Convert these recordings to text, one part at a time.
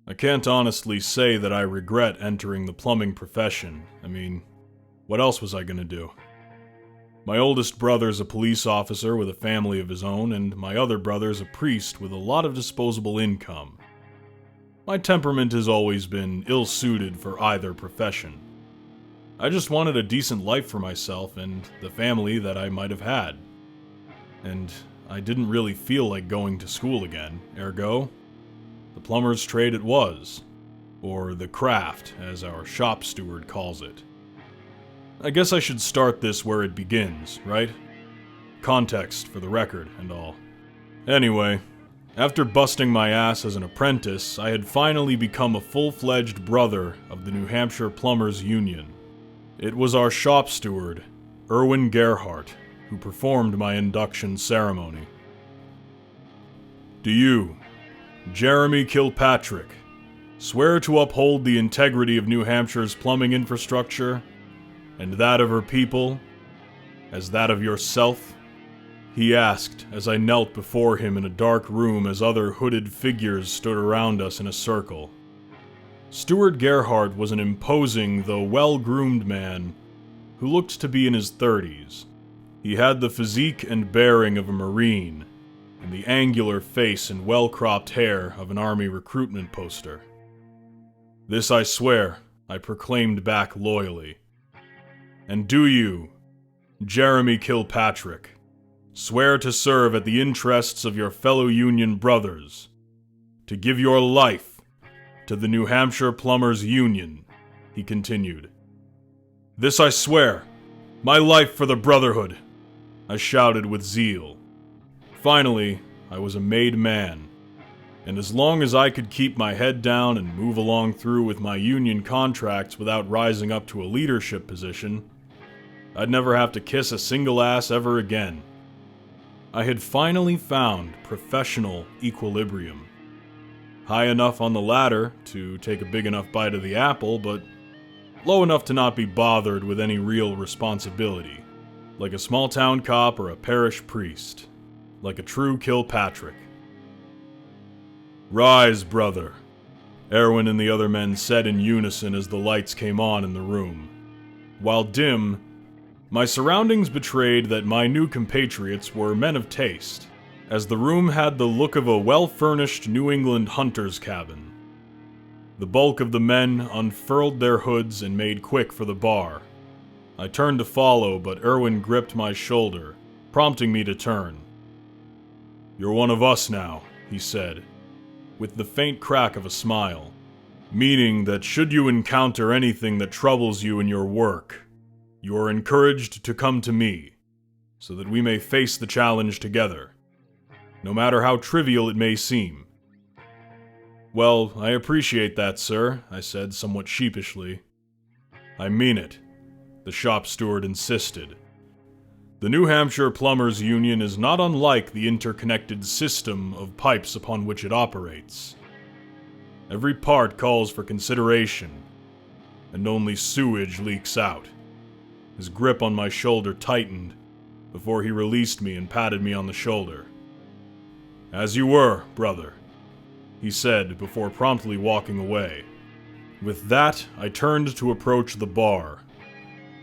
I can't honestly say that I regret entering the plumbing profession. I mean, what else was I gonna do? My oldest brother's a police officer with a family of his own, and my other brother's a priest with a lot of disposable income. My temperament has always been ill-suited for either profession. I just wanted a decent life for myself and the family that I might have had. And I didn't really feel like going to school again, ergo, the plumber's trade it was. Or the craft, as our shop steward calls it. I guess I should start this where it begins, right? Context for the record and all. Anyway, after busting my ass as an apprentice, I had finally become a full-fledged brother of the New Hampshire Plumbers Union. It was our shop steward, Erwin Gerhardt, who performed my induction ceremony. Do you, Jeremy Kilpatrick, swear to uphold the integrity of New Hampshire's plumbing infrastructure, and that of her people, as that of yourself? He asked as I knelt before him in a dark room as other hooded figures stood around us in a circle. Steward Gerhardt was an imposing, though well-groomed man who looked to be in his 30s. He had the physique and bearing of a Marine, and the angular face and well-cropped hair of an Army recruitment poster. This I swear, I proclaimed back loyally. And do you, Jeremy Kilpatrick, swear to serve at the interests of your fellow Union brothers, to give your life to the New Hampshire Plumbers Union, he continued. This I swear, my life for the Brotherhood, I shouted with zeal. Finally, I was a made man, and as long as I could keep my head down and move along through with my union contracts without rising up to a leadership position, I'd never have to kiss a single ass ever again. I had finally found professional equilibrium. High enough on the ladder to take a big enough bite of the apple, but low enough to not be bothered with any real responsibility. Like a small-town cop or a parish priest. Like a true Kilpatrick. Rise, brother, Erwin and the other men said in unison as the lights came on in the room. While dim, my surroundings betrayed that my new compatriots were men of taste, as the room had the look of a well-furnished New England hunter's cabin. The bulk of the men unfurled their hoods and made quick for the bar. I turned to follow, but Erwin gripped my shoulder, prompting me to turn. You're one of us now, he said, with the faint crack of a smile, meaning that should you encounter anything that troubles you in your work, you are encouraged to come to me, so that we may face the challenge together, no matter how trivial it may seem. Well, I appreciate that, sir, I said somewhat sheepishly. I mean it, the shop steward insisted. The New Hampshire Plumbers Union is not unlike the interconnected system of pipes upon which it operates. Every part calls for consideration, and only sewage leaks out. His grip on my shoulder tightened before he released me and patted me on the shoulder. As you were, brother, he said before promptly walking away. With that, I turned to approach the bar,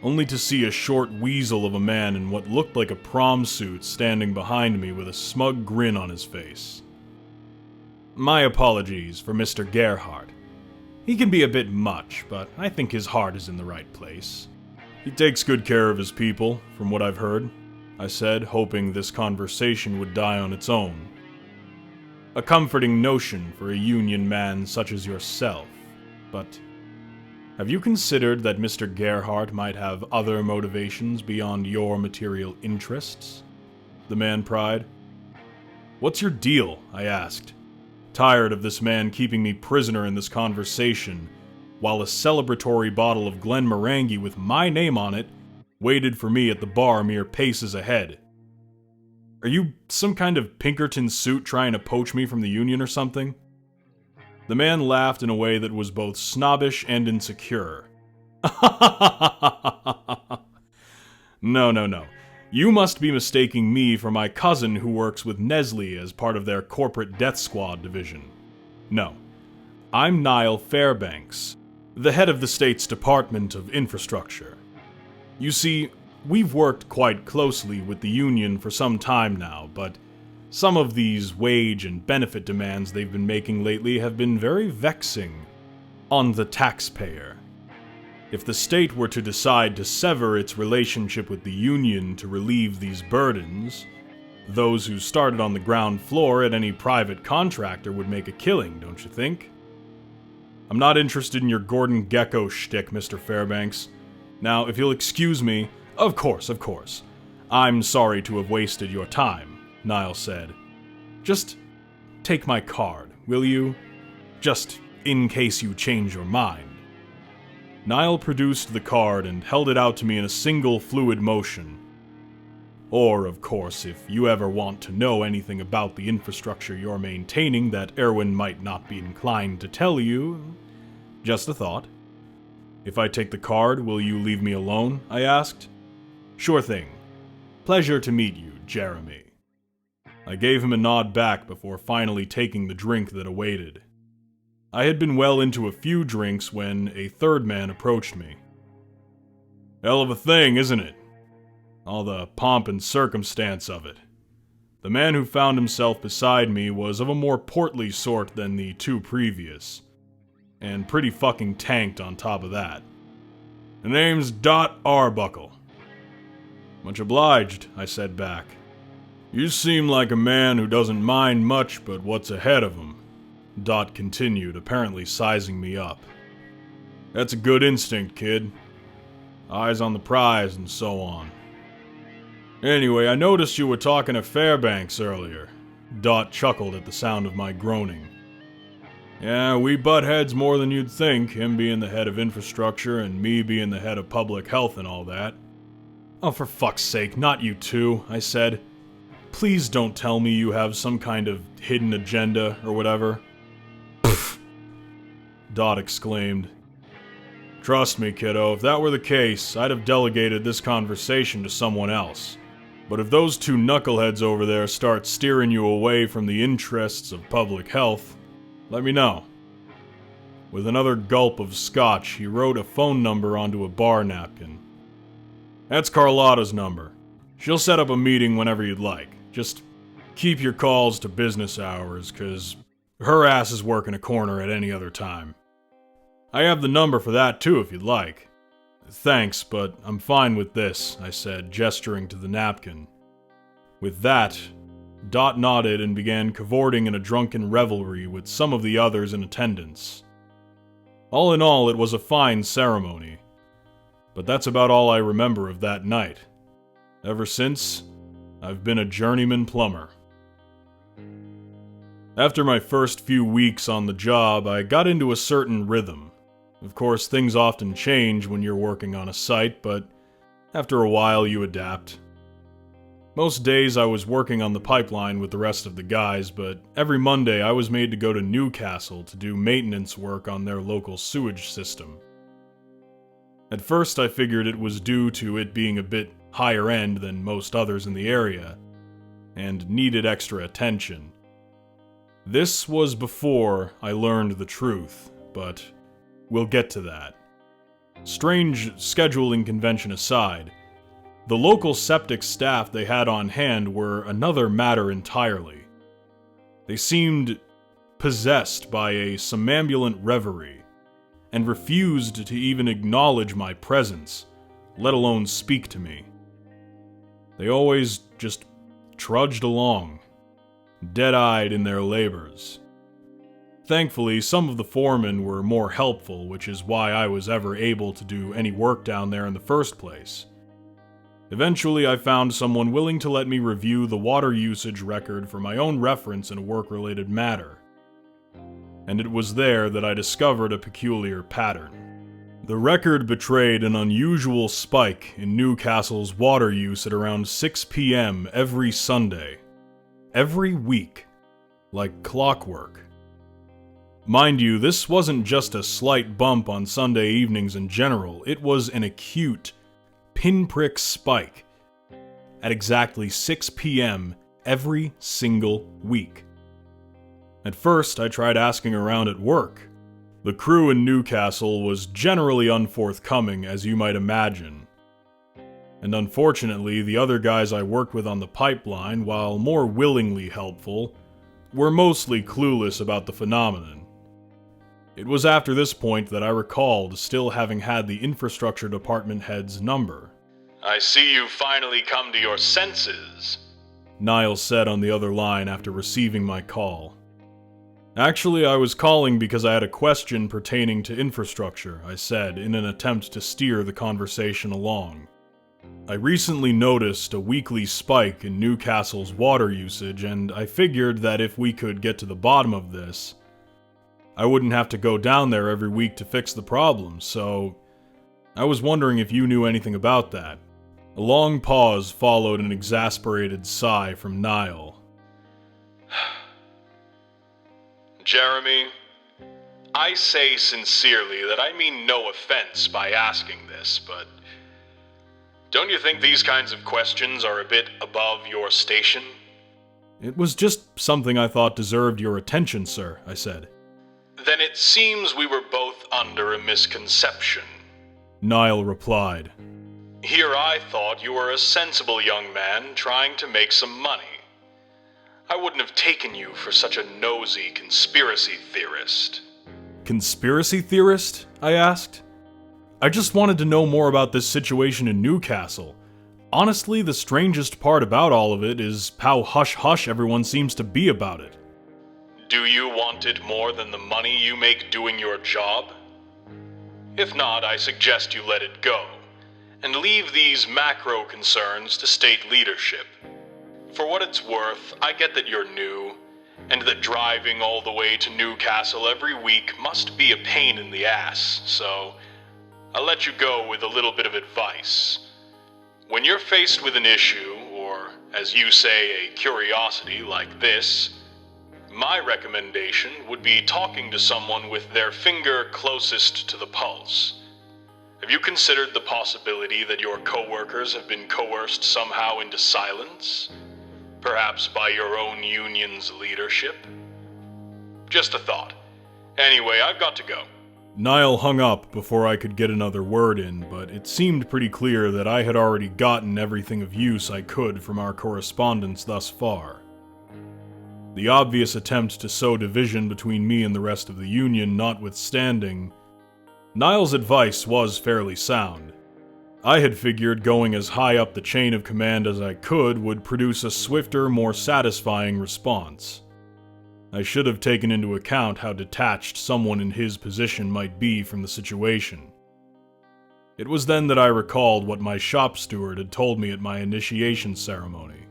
only to see a short weasel of a man in what looked like a prom suit standing behind me with a smug grin on his face. My apologies for Mr. Gerhardt. He can be a bit much, but I think his heart is in the right place. He takes good care of his people, from what I've heard, I said, hoping this conversation would die on its own. A comforting notion for a union man such as yourself, but have you considered that Mr. Gerhardt might have other motivations beyond your material interests? The man pried. What's your deal? I asked, tired of this man keeping me prisoner in this conversation, while a celebratory bottle of Glenmorangie with my name on it waited for me at the bar mere paces ahead. Are you some kind of Pinkerton suit trying to poach me from the Union or something? The man laughed in a way that was both snobbish and insecure. No. You must be mistaking me for my cousin who works with Nestle as part of their corporate death squad division. No. I'm Niall Fairbanks, the head of the state's Department of Infrastructure. You see, we've worked quite closely with the union for some time now, but some of these wage and benefit demands they've been making lately have been very vexing on the taxpayer. If the state were to decide to sever its relationship with the union to relieve these burdens, those who started on the ground floor at any private contractor would make a killing, don't you think? I'm not interested in your Gordon Gekko shtick, Mr. Fairbanks. Now, if you'll excuse me, of course. I'm sorry to have wasted your time, Niall said. Just take my card, will you? Just in case you change your mind. Niall produced the card and held it out to me in a single fluid motion. Or, of course, if you ever want to know anything about the infrastructure you're maintaining that Erwin might not be inclined to tell you, just a thought. If I take the card, will you leave me alone? I asked. Sure thing. Pleasure to meet you, Jeremy. I gave him a nod back before finally taking the drink that awaited. I had been well into a few drinks when a third man approached me. Hell of a thing, isn't it? All the pomp and circumstance of it. The man who found himself beside me was of a more portly sort than the two previous, and pretty fucking tanked on top of that. The name's Dot Arbuckle. Much obliged, I said back. You seem like a man who doesn't mind much but what's ahead of him, Dot continued, apparently sizing me up. That's a good instinct, kid. Eyes on the prize and so on. Anyway, I noticed you were talking to Fairbanks earlier. Dot chuckled at the sound of my groaning. Yeah, we butt heads more than you'd think, him being the head of infrastructure and me being the head of public health and all that. Oh, for fuck's sake, not you two, I said. Please don't tell me you have some kind of hidden agenda or whatever. Pfft, Dot exclaimed. Trust me, kiddo, if that were the case, I'd have delegated this conversation to someone else. But if those two knuckleheads over there start steering you away from the interests of public health, let me know. With another gulp of scotch, he wrote a phone number onto a bar napkin. That's Carlotta's number. She'll set up a meeting whenever you'd like. Just keep your calls to business hours, 'cause her ass is working a corner at any other time. I have the number for that too, if you'd like. Thanks, but I'm fine with this, I said, gesturing to the napkin. With that, Dot nodded and began cavorting in a drunken revelry with some of the others in attendance. All in all, it was a fine ceremony. But that's about all I remember of that night. Ever since, I've been a journeyman plumber. After my first few weeks on the job, I got into a certain rhythm. Of course, things often change when you're working on a site, but after a while you adapt. Most days I was working on the pipeline with the rest of the guys, but every Monday I was made to go to Newcastle to do maintenance work on their local sewage system. At first I figured it was due to it being a bit higher end than most others in the area, and needed extra attention. This was before I learned the truth, but we'll get to that. Strange scheduling convention aside, the local septic staff they had on hand were another matter entirely. They seemed possessed by a somnambulant reverie, and refused to even acknowledge my presence, let alone speak to me. They always just trudged along, dead-eyed in their labors. Thankfully, some of the foremen were more helpful, which is why I was ever able to do any work down there in the first place. Eventually, I found someone willing to let me review the water usage record for my own reference in a work-related matter. And it was there that I discovered a peculiar pattern. The record betrayed an unusual spike in Newcastle's water use at around 6 p.m. every Sunday. Every week. Like clockwork. Mind you, this wasn't just a slight bump on Sunday evenings in general, it was an acute, pinprick spike at exactly 6 p.m. every single week. At first, I tried asking around at work, The crew in Newcastle was generally unforthcoming, as you might imagine. And unfortunately, the other guys I worked with on the pipeline, while more willingly helpful, were mostly clueless about the phenomenon. It was after this point that I recalled still having had the infrastructure department head's number. "I see you've finally come to your senses," Niles said on the other line after receiving my call. "Actually, I was calling because I had a question pertaining to infrastructure," I said in an attempt to steer the conversation along. "I recently noticed a weekly spike in Newcastle's water usage, and I figured that if we could get to the bottom of this, I wouldn't have to go down there every week to fix the problem, so I was wondering if you knew anything about that." A long pause followed an exasperated sigh from Niall. "Jeremy, I say sincerely that I mean no offense by asking this, but don't you think these kinds of questions are a bit above your station?" "It was just something I thought deserved your attention, sir," I said. "Then it seems we were both under a misconception," Niall replied. "Here I thought you were a sensible young man trying to make some money. I wouldn't have taken you for such a nosy conspiracy theorist." "Conspiracy theorist?" I asked. "I just wanted to know more about this situation in Newcastle. Honestly, the strangest part about all of it is how hush-hush everyone seems to be about it." "Do you want it more than the money you make doing your job? If not, I suggest you let it go, and leave these macro concerns to state leadership. For what it's worth, I get that you're new, and that driving all the way to Newcastle every week must be a pain in the ass, so I'll let you go with a little bit of advice. When you're faced with an issue, or, as you say, a curiosity like this, my recommendation would be talking to someone with their finger closest to the pulse. Have you considered the possibility that your coworkers have been coerced somehow into silence? Perhaps by your own union's leadership? Just a thought. Anyway, I've got to go." Niall hung up before I could get another word in, but it seemed pretty clear that I had already gotten everything of use I could from our correspondence thus far. The obvious attempt to sow division between me and the rest of the Union notwithstanding, Niall's advice was fairly sound. I had figured going as high up the chain of command as I could would produce a swifter, more satisfying response. I should have taken into account how detached someone in his position might be from the situation. It was then that I recalled what my shop steward had told me at my initiation ceremony.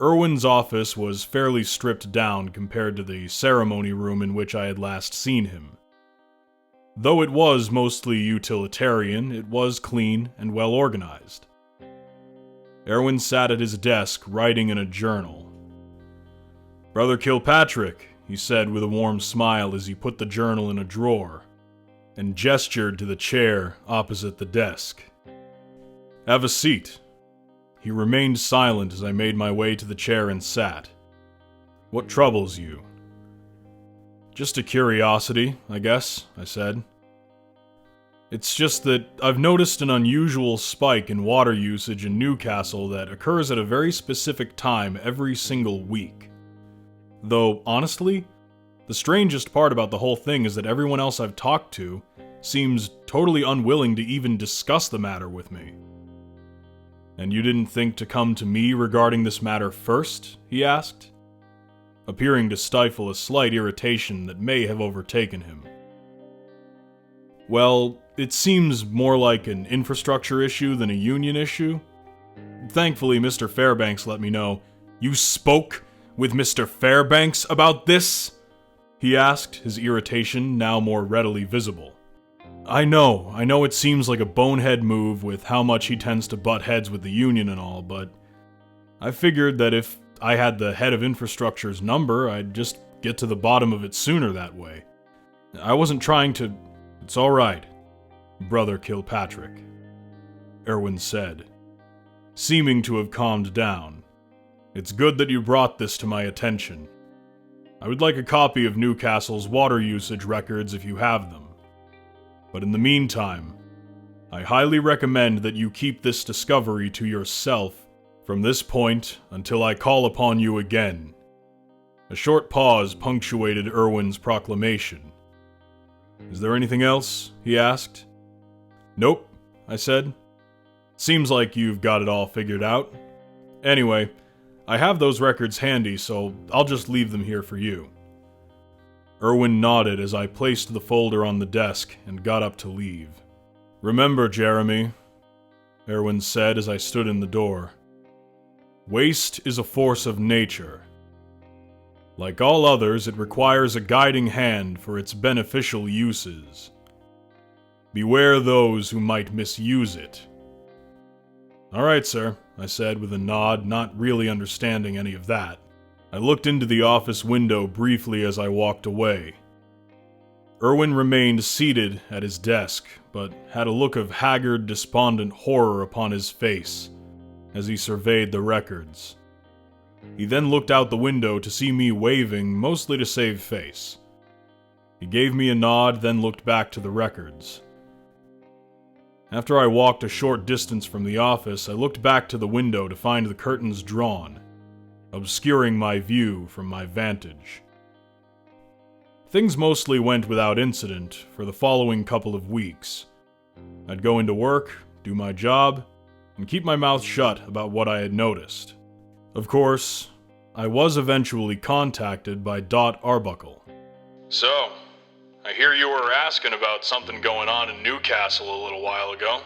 Irwin's office was fairly stripped down compared to the ceremony room in which I had last seen him. Though it was mostly utilitarian, it was clean and well organized. Irwin sat at his desk writing in a journal. "Brother Kilpatrick," he said with a warm smile as he put the journal in a drawer, and gestured to the chair opposite the desk. "Have a seat." He remained silent as I made my way to the chair and sat. "What troubles you?" "Just a curiosity, I guess," I said. "It's just that I've noticed an unusual spike in water usage in Newcastle that occurs at a very specific time every single week. Though, honestly, the strangest part about the whole thing is that everyone else I've talked to seems totally unwilling to even discuss the matter with me." "And you didn't think to come to me regarding this matter first?" he asked, appearing to stifle a slight irritation that may have overtaken him. "Well, it seems more like an infrastructure issue than a union issue. Thankfully, Mr. Fairbanks let me know." "You spoke with Mr. Fairbanks about this?" he asked, his irritation now more readily visible. I know it seems like a bonehead move with how much he tends to butt heads with the union and all, but I figured that if I had the head of infrastructure's number, I'd just get to the bottom of it sooner that way. I wasn't trying to... "It's all right, Brother Kilpatrick," Irwin said, seeming to have calmed down. "It's good that you brought this to my attention. I would like a copy of Newcastle's water usage records if you have them. But in the meantime, I highly recommend that you keep this discovery to yourself from this point until I call upon you again." A short pause punctuated Irwin's proclamation. "Is there anything else?" he asked. "Nope," I said. "Seems like you've got it all figured out. Anyway, I have those records handy, so I'll just leave them here for you." Irwin nodded as I placed the folder on the desk and got up to leave. "Remember, Jeremy," Irwin said as I stood in the door, "waste is a force of nature. Like all others, it requires a guiding hand for its beneficial uses. Beware those who might misuse it." "All right, sir," I said with a nod, not really understanding any of that. I looked into the office window briefly as I walked away. Irwin remained seated at his desk, but had a look of haggard, despondent horror upon his face as he surveyed the records. He then looked out the window to see me waving, mostly to save face. He gave me a nod, then looked back to the records. After I walked a short distance from the office, I looked back to the window to find the curtains drawn, obscuring my view from my vantage. Things mostly went without incident for the following couple of weeks. I'd go into work, do my job, and keep my mouth shut about what I had noticed. Of course, I was eventually contacted by Dot Arbuckle. "So, I hear you were asking about something going on in Newcastle a little while ago,"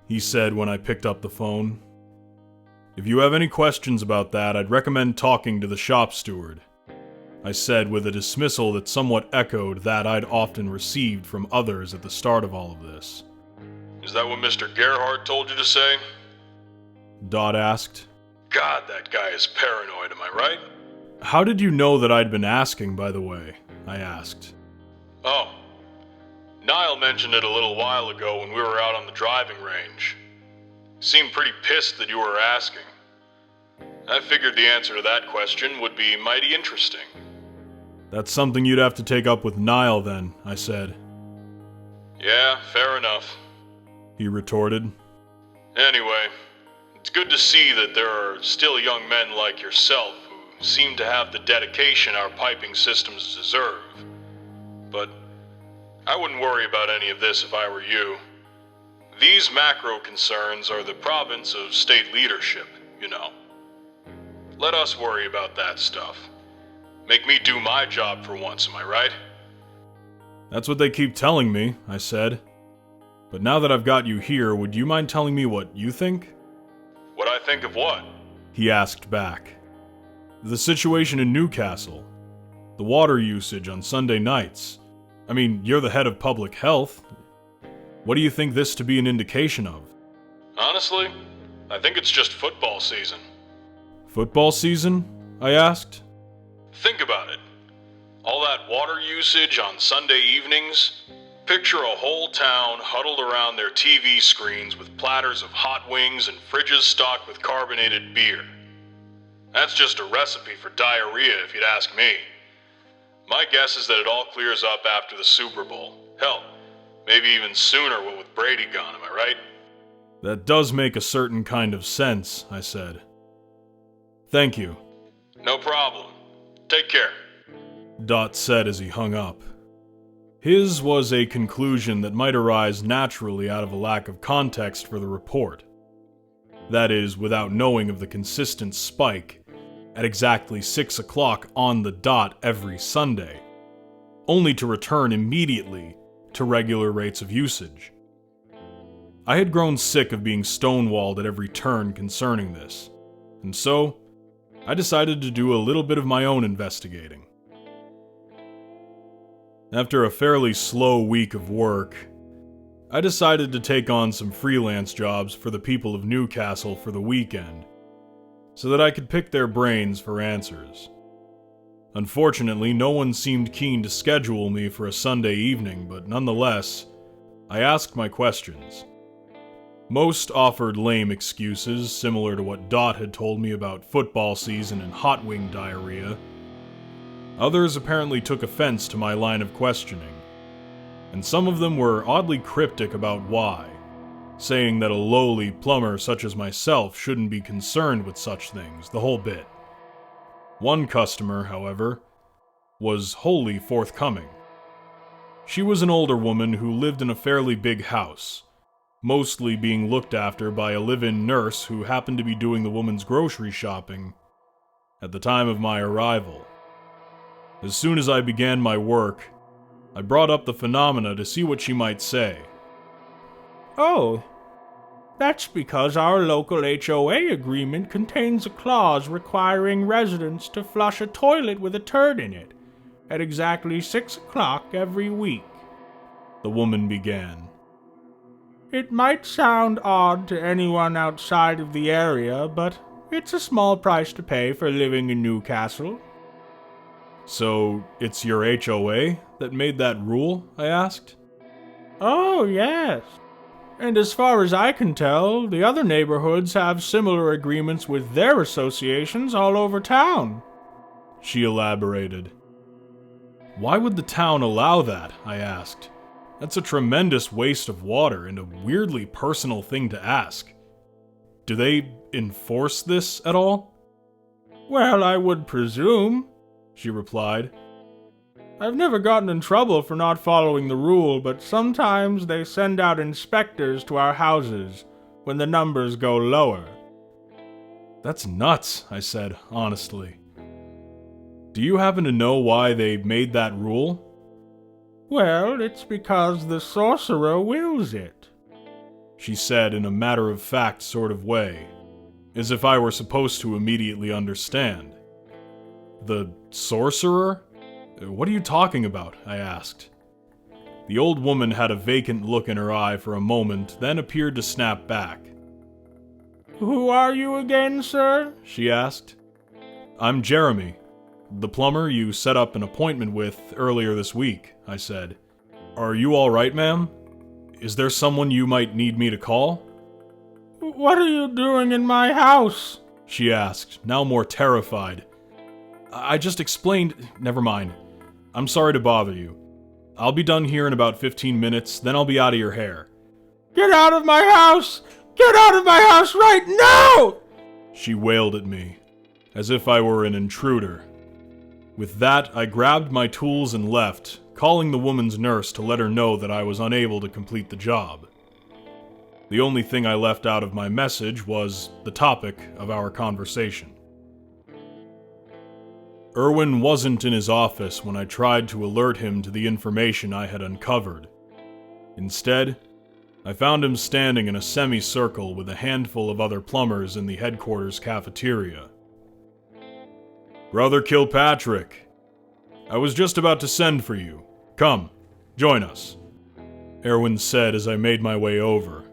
he said when I picked up the phone. "If you have any questions about that, I'd recommend talking to the shop steward," I said with a dismissal that somewhat echoed that I'd often received from others at the start of all of this. "Is that what Mr. Gerhardt told you to say?" Dot asked. "God, that guy is paranoid, am I right?" "How did you know that I'd been asking, by the way?" I asked. "Oh, Niall mentioned it a little while ago when we were out on the driving range. Seemed pretty pissed that you were asking. I figured the answer to that question would be mighty interesting." "That's something you'd have to take up with Niall then," I said. "Yeah, fair enough," he retorted. "Anyway, it's good to see that there are still young men like yourself who seem to have the dedication our piping systems deserve. But I wouldn't worry about any of this if I were you. These macro concerns are the province of state leadership, you know. Let us worry about that stuff. Make me do my job for once, am I right?" "That's what they keep telling me," I said. "But now that I've got you here, would you mind telling me what you think?" "What I think of what?" he asked back. "The situation in Newcastle. The water usage on Sunday nights. I mean, you're the head of public health. What do you think this to be an indication of?" "Honestly, I think it's just football season." "Football season?" I asked. "Think about it. All that water usage on Sunday evenings. Picture a whole town huddled around their TV screens with platters of hot wings and fridges stocked with carbonated beer. That's just a recipe for diarrhea if you'd ask me. My guess is that it all clears up after the Super Bowl. Hell, maybe even sooner what with Brady gone, am I right?" "That does make a certain kind of sense," I said. "Thank you." "No problem. Take care," Dot said as he hung up. His was a conclusion that might arise naturally out of a lack of context for the report. That is, without knowing of the consistent spike at exactly 6 o'clock on the dot every Sunday, only to return immediately to regular rates of usage. I had grown sick of being stonewalled at every turn concerning this, and so I decided to do a little bit of my own investigating. After a fairly slow week of work, I decided to take on some freelance jobs for the people of Newcastle for the weekend, so that I could pick their brains for answers. Unfortunately, no one seemed keen to schedule me for a Sunday evening, but nonetheless, I asked my questions. Most offered lame excuses, similar to what Dot had told me about football season and hot wing diarrhea. Others apparently took offense to my line of questioning, and some of them were oddly cryptic about why, saying that a lowly plumber such as myself shouldn't be concerned with such things, the whole bit. One customer, however, was wholly forthcoming. She was an older woman who lived in a fairly big house, mostly being looked after by a live-in nurse who happened to be doing the woman's grocery shopping at the time of my arrival. As soon as I began my work, I brought up the phenomena to see what she might say. Oh, that's because our local HOA agreement contains a clause requiring residents to flush a toilet with a turd in it at exactly 6 o'clock every week, the woman began. It might sound odd to anyone outside of the area, but it's a small price to pay for living in Newcastle. So, it's your HOA that made that rule? I asked. Oh, yes. And as far as I can tell, the other neighborhoods have similar agreements with their associations all over town, she elaborated. Why would the town allow that? I asked. That's a tremendous waste of water and a weirdly personal thing to ask. Do they enforce this at all? Well, I would presume, she replied. I've never gotten in trouble for not following the rule, but sometimes they send out inspectors to our houses when the numbers go lower. That's nuts, I said, honestly. Do you happen to know why they made that rule? Well, it's because the sorcerer wills it, she said in a matter-of-fact sort of way, as if I were supposed to immediately understand. The sorcerer? What are you talking about? I asked. The old woman had a vacant look in her eye for a moment, then appeared to snap back. Who are you again, sir? She asked. I'm Jeremy, the plumber you set up an appointment with earlier this week, I said. Are you all right, ma'am? Is there someone you might need me to call? What are you doing in my house? She asked, now more terrified. I just explained. Never mind. I'm sorry to bother you. I'll be done here in about 15 minutes, then I'll be out of your hair. Get out of my house! Get out of my house right now! She wailed at me, as if I were an intruder. With that, I grabbed my tools and left, calling the woman's nurse to let her know that I was unable to complete the job. The only thing I left out of my message was the topic of our conversation. Erwin wasn't in his office when I tried to alert him to the information I had uncovered. Instead, I found him standing in a semicircle with a handful of other plumbers in the headquarters cafeteria. Brother Kilpatrick, I was just about to send for you. Come, join us, Erwin said as I made my way over.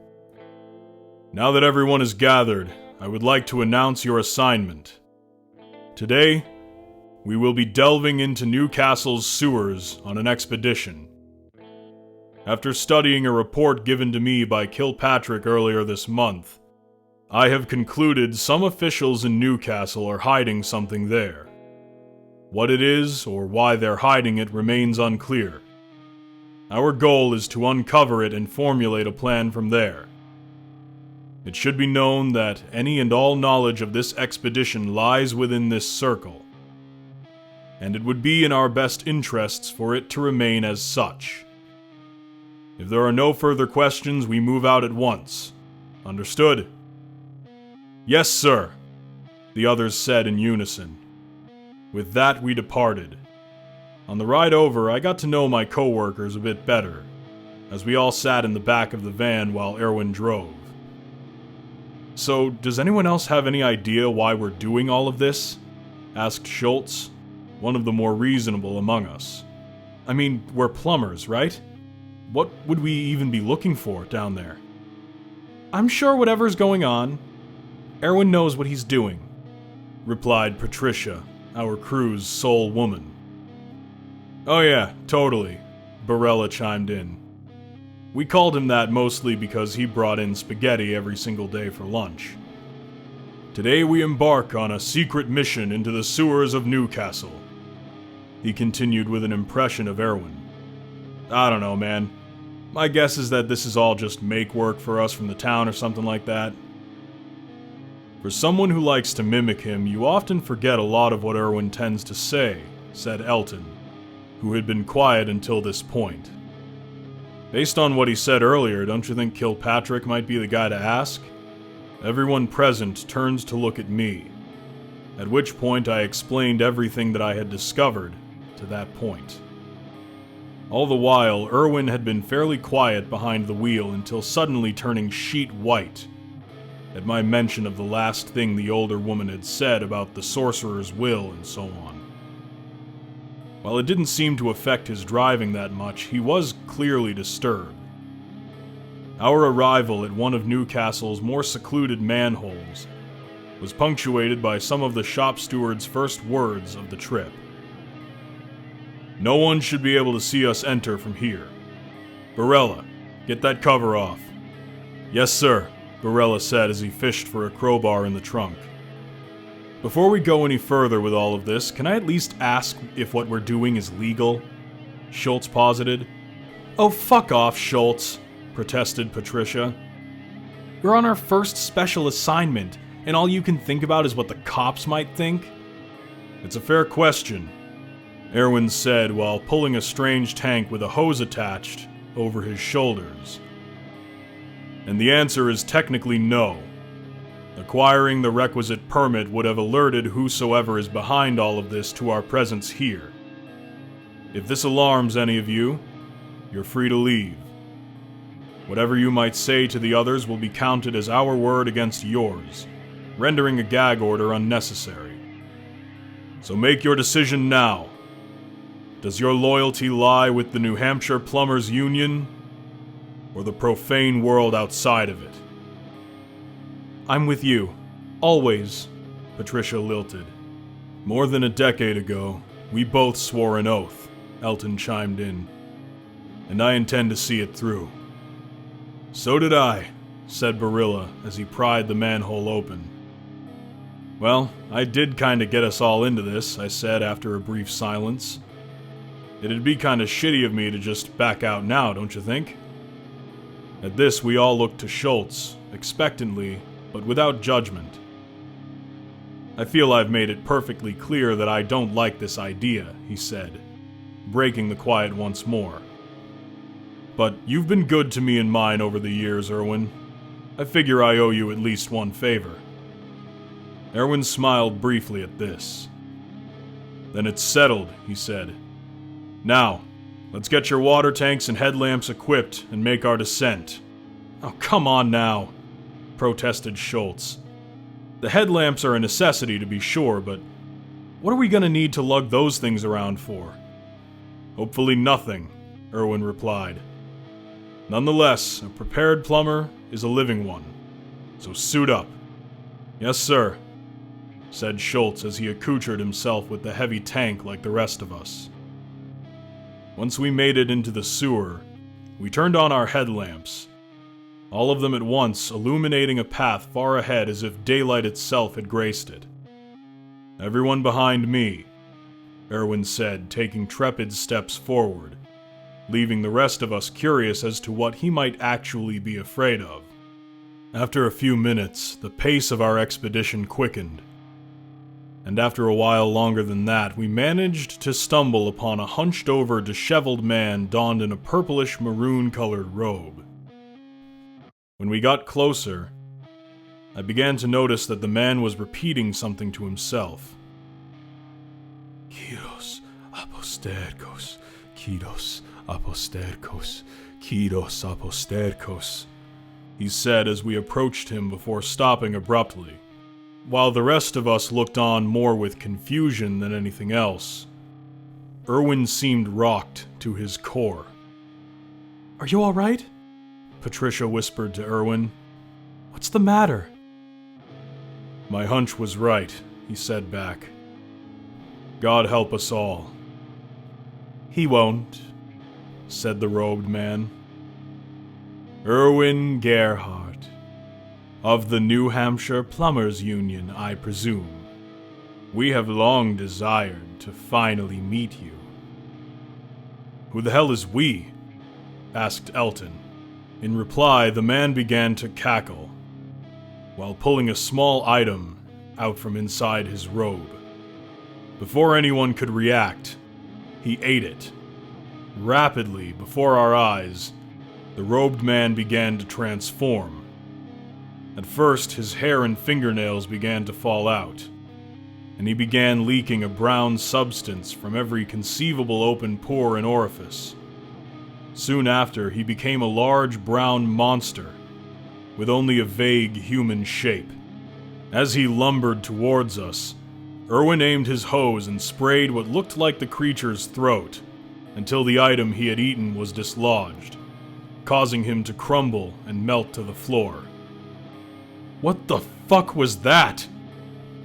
Now that everyone is gathered, I would like to announce your assignment. Today, we will be delving into Newcastle's sewers on an expedition. After studying a report given to me by Kilpatrick earlier this month, I have concluded some officials in Newcastle are hiding something there. What it is, or why they're hiding it, remains unclear. Our goal is to uncover it and formulate a plan from there. It should be known that any and all knowledge of this expedition lies within this circle, and it would be in our best interests for it to remain as such. If there are no further questions, we move out at once. Understood? Yes, sir, the others said in unison. With that, we departed. On the ride over, I got to know my co-workers a bit better, as we all sat in the back of the van while Erwin drove. So, does anyone else have any idea why we're doing all of this? Asked Schultz, one of the more reasonable among us. I mean, we're plumbers, right? What would we even be looking for down there? I'm sure whatever's going on, Erwin knows what he's doing, replied Patricia, our crew's sole woman. Oh yeah, totally, Barella chimed in. We called him that mostly because he brought in spaghetti every single day for lunch. Today we embark on a secret mission into the sewers of Newcastle. He continued with an impression of Erwin. I don't know, man. My guess is that this is all just make work for us from the town or something like that. For someone who likes to mimic him, you often forget a lot of what Erwin tends to say, said Elton, who had been quiet until this point. Based on what he said earlier, don't you think Kilpatrick might be the guy to ask? Everyone present turned to look at me, at which point I explained everything that I had discovered to that point. All the while, Erwin had been fairly quiet behind the wheel until suddenly turning sheet white at my mention of the last thing the older woman had said about the sorcerer's will and so on. While it didn't seem to affect his driving that much, he was clearly disturbed. Our arrival at one of Newcastle's more secluded manholes was punctuated by some of the shop steward's first words of the trip. No one should be able to see us enter from here. Barella, get that cover off. Yes, sir, Barella said as he fished for a crowbar in the trunk. Before we go any further with all of this, can I at least ask if what we're doing is legal? Schultz posited. Oh, fuck off, Schultz, protested Patricia. We're on our first special assignment, and all you can think about is what the cops might think? It's a fair question, Erwin said while pulling a strange tank with a hose attached over his shoulders. And the answer is technically no. Acquiring the requisite permit would have alerted whosoever is behind all of this to our presence here. If this alarms any of you, you're free to leave. Whatever you might say to the others will be counted as our word against yours, rendering a gag order unnecessary. So make your decision now. Does your loyalty lie with the New Hampshire Plumbers Union, or the profane world outside of it? I'm with you. Always, Patricia lilted. More than a decade ago, we both swore an oath, Elton chimed in. And I intend to see it through. So did I, said Barilla as he pried the manhole open. Well, I did kinda get us all into this, I said after a brief silence. It'd be kinda shitty of me to just back out now, don't you think? At this, we all looked to Schultz, expectantly, but without judgment. I feel I've made it perfectly clear that I don't like this idea, he said, breaking the quiet once more. But you've been good to me and mine over the years, Erwin. I figure I owe you at least one favor. Erwin smiled briefly at this. Then it's settled, he said. Now, let's get your water tanks and headlamps equipped and make our descent. Oh, come on now, protested Schultz. The headlamps are a necessity to be sure, but what are we gonna need to lug those things around for? Hopefully nothing, Erwin replied. Nonetheless, a prepared plumber is a living one, so suit up. Yes, sir, said Schultz as he accoutred himself with the heavy tank like the rest of us. Once we made it into the sewer, we turned on our headlamps, all of them at once illuminating a path far ahead as if daylight itself had graced it. Everyone behind me, Erwin said, taking trepid steps forward, leaving the rest of us curious as to what he might actually be afraid of. After a few minutes, the pace of our expedition quickened, and after a while longer than that, we managed to stumble upon a hunched-over, disheveled man donned in a purplish maroon-colored robe. When we got closer, I began to notice that the man was repeating something to himself. Kyros aposterkos, Kyros aposterkos, Kyros aposterkos, he said as we approached him before stopping abruptly, while the rest of us looked on more with confusion than anything else. Erwin seemed rocked to his core. Are you all right? Patricia whispered to Erwin. What's the matter? My hunch was right, he said back. God help us all. He won't, said the robed man. Erwin Gerhardt, of the New Hampshire Plumbers Union, I presume. We have long desired to finally meet you." "Who the hell is we?" asked Elton. In reply, the man began to cackle, while pulling a small item out from inside his robe. Before anyone could react, he ate it. Rapidly, before our eyes, the robed man began to transform. At first, his hair and fingernails began to fall out, and he began leaking a brown substance from every conceivable open pore and orifice. Soon after, he became a large brown monster, with only a vague human shape. As he lumbered towards us, Erwin aimed his hose and sprayed what looked like the creature's throat, until the item he had eaten was dislodged, causing him to crumble and melt to the floor. "What the fuck was that?"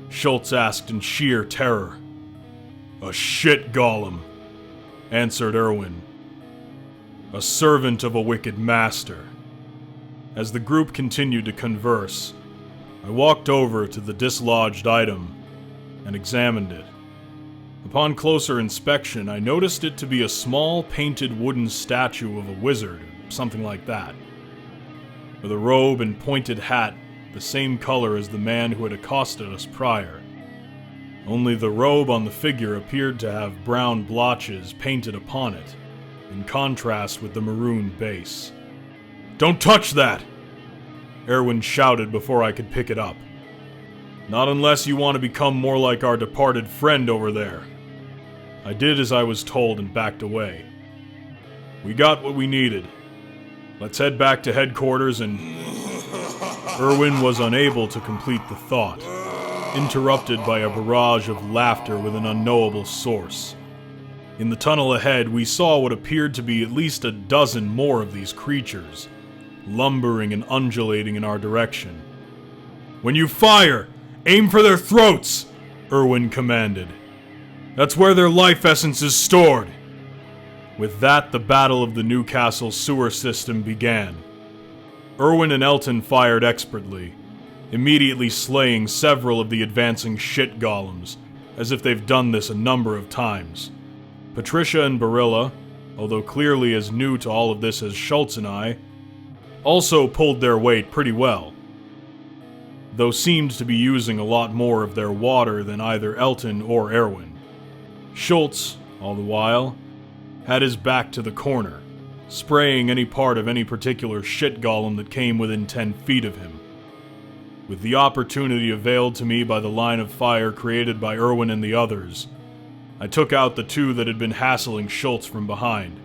Schultz asked in sheer terror. "A shit golem," answered Erwin. "A servant of a wicked master." As the group continued to converse, I walked over to the dislodged item and examined it. Upon closer inspection, I noticed it to be a small painted wooden statue of a wizard, something like that, with a robe and pointed hat the same color as the man who had accosted us prior. Only the robe on the figure appeared to have brown blotches painted upon it, in contrast with the maroon base. "Don't touch that!" Erwin shouted before I could pick it up. "Not unless you want to become more like our departed friend over there." I did as I was told and backed away. "We got what we needed. Let's head back to headquarters and..." Erwin was unable to complete the thought, interrupted by a barrage of laughter with an unknowable source. In the tunnel ahead, we saw what appeared to be at least a dozen more of these creatures, lumbering and undulating in our direction. "When you fire, aim for their throats!" Erwin commanded. "That's where their life essence is stored." With that, the battle of the Newcastle sewer system began. Erwin and Elton fired expertly, immediately slaying several of the advancing shit golems, as if they've done this a number of times. Patricia and Barilla, although clearly as new to all of this as Schultz and I, also pulled their weight pretty well, though seemed to be using a lot more of their water than either Elton or Erwin. Schultz, all the while, had his back to the corner, spraying any part of any particular shit golem that came within 10 feet of him. With the opportunity availed to me by the line of fire created by Erwin and the others, I took out the two that had been hassling Schultz from behind.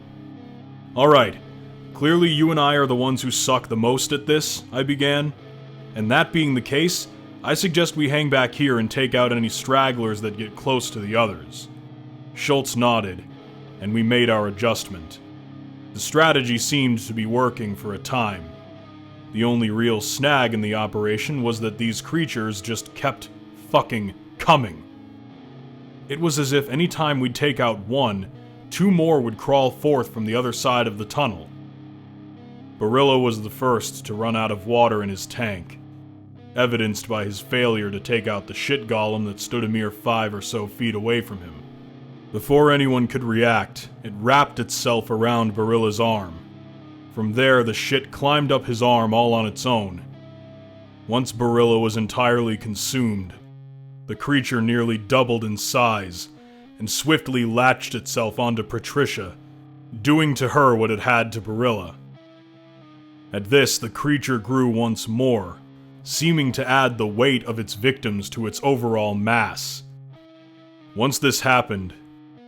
"Alright, clearly you and I are the ones who suck the most at this," I began. "And that being the case, I suggest we hang back here and take out any stragglers that get close to the others." Schultz nodded, and we made our adjustment. The strategy seemed to be working for a time. The only real snag in the operation was that these creatures just kept fucking coming. It was as if any time we'd take out one, two more would crawl forth from the other side of the tunnel. Barilla was the first to run out of water in his tank, evidenced by his failure to take out the shit golem that stood a mere 5 or so feet away from him. Before anyone could react, it wrapped itself around Barilla's arm. From there, the shit climbed up his arm all on its own. Once Barilla was entirely consumed, the creature nearly doubled in size and swiftly latched itself onto Patricia, doing to her what it had to Barilla. At this, the creature grew once more, seeming to add the weight of its victims to its overall mass. Once this happened,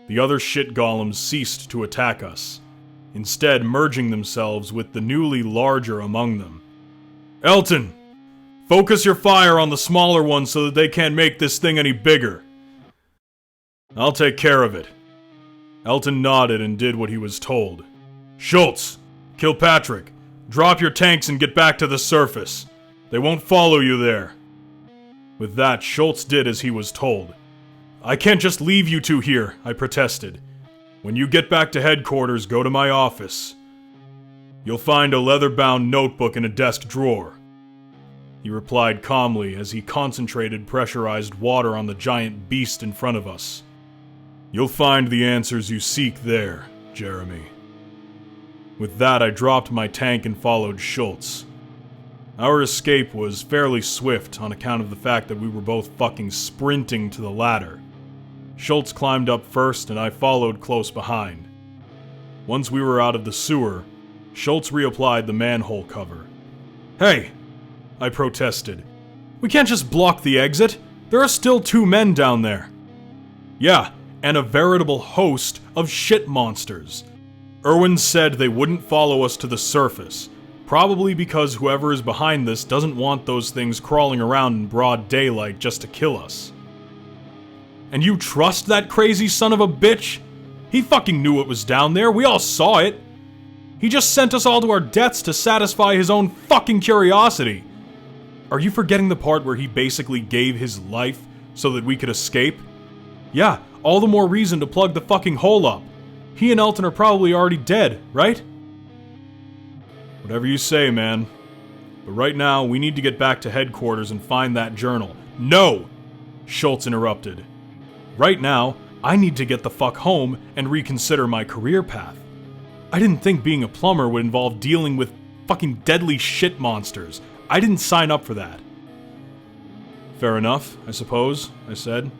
the other shit golems ceased to attack us, instead merging themselves with the newly larger among them. "Elton, focus your fire on the smaller ones so that they can't make this thing any bigger." "I'll take care of it." Elton nodded and did what he was told. "Schultz, Kilpatrick, drop your tanks and get back to the surface. They won't follow you there." With that, Schultz did as he was told. "I can't just leave you two here," I protested. "When you get back to headquarters, go to my office. You'll find a leather-bound notebook in a desk drawer. he replied calmly as he concentrated pressurized water on the giant beast in front of us. "You'll find the answers you seek there, Jeremy." With that, I dropped my tank and followed Schultz. Our escape was fairly swift on account of the fact that we were both fucking sprinting to the ladder. Schultz climbed up first and I followed close behind. Once we were out of the sewer, Schultz reapplied the manhole cover. "Hey!" I protested. "We can't just block the exit. There are still 2 men down there." "Yeah, and a veritable host of shit monsters. Irwin said they wouldn't follow us to the surface, probably because whoever is behind this doesn't want those things crawling around in broad daylight just to kill us." "And you trust that crazy son of a bitch? He fucking knew it was down there, we all saw it. He just sent us all to our deaths to satisfy his own fucking curiosity. Are you forgetting the part where he basically gave his life so that we could escape? Yeah, all the more reason to plug the fucking hole up. He and Elton are probably already dead, right?" "Whatever you say, man. But right now, we need to get back to headquarters and find that journal." "No!" Schultz interrupted. "Right now, I need to get the fuck home and reconsider my career path. I didn't think being a plumber would involve dealing with fucking deadly shit monsters. I didn't sign up for that." "Fair enough, I suppose," I said.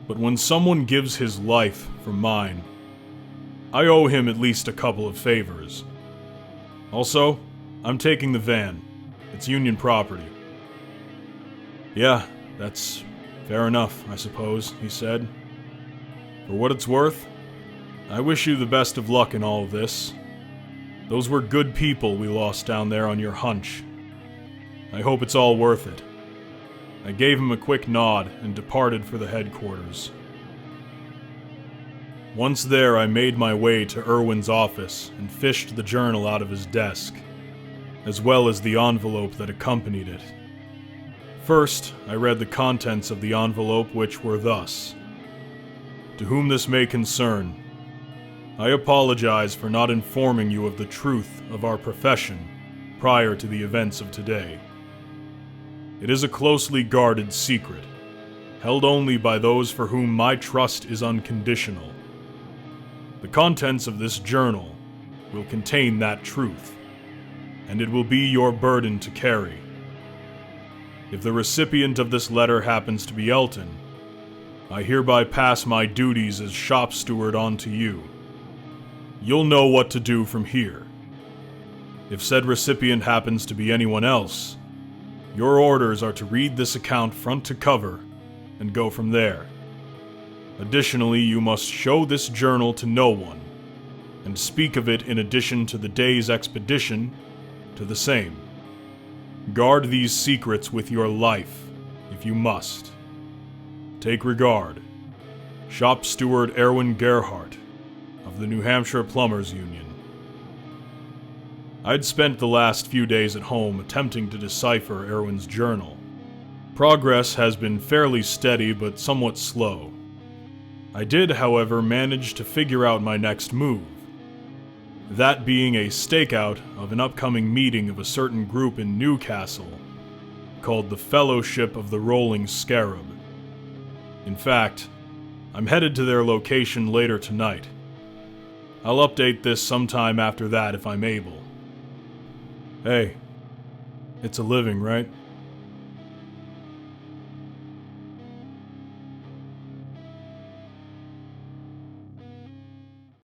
"But when someone gives his life for mine, I owe him at least a couple of favors. Also, I'm taking the van. It's Union property." "Yeah, that's fair enough, I suppose," he said. "For what it's worth, I wish you the best of luck in all of this. Those were good people we lost down there on your hunch. I hope it's all worth it." I gave him a quick nod and departed for the headquarters. Once there, I made my way to Irwin's office and fished the journal out of his desk, as well as the envelope that accompanied it. First, I read the contents of the envelope, which were thus: "To whom this may concern, I apologize for not informing you of the truth of our profession prior to the events of today. It is a closely guarded secret, held only by those for whom my trust is unconditional. The contents of this journal will contain that truth, and it will be your burden to carry. If the recipient of this letter happens to be Elton, I hereby pass my duties as shop steward on to you. You'll know what to do from here. If said recipient happens to be anyone else, your orders are to read this account front to cover and go from there. Additionally, you must show this journal to no one, and speak of it in addition to the day's expedition to the same. Guard these secrets with your life, if you must. Take regard, Shop Steward Erwin Gerhardt of the New Hampshire Plumbers Union." I'd spent the last few days at home attempting to decipher Erwin's journal. Progress has been fairly steady but somewhat slow. I did, however, manage to figure out my next move, that being a stakeout of an upcoming meeting of a certain group in Newcastle called the Fellowship of the Rolling Scarab. In fact, I'm headed to their location later tonight. I'll update this sometime after that if I'm able. Hey, it's a living, right?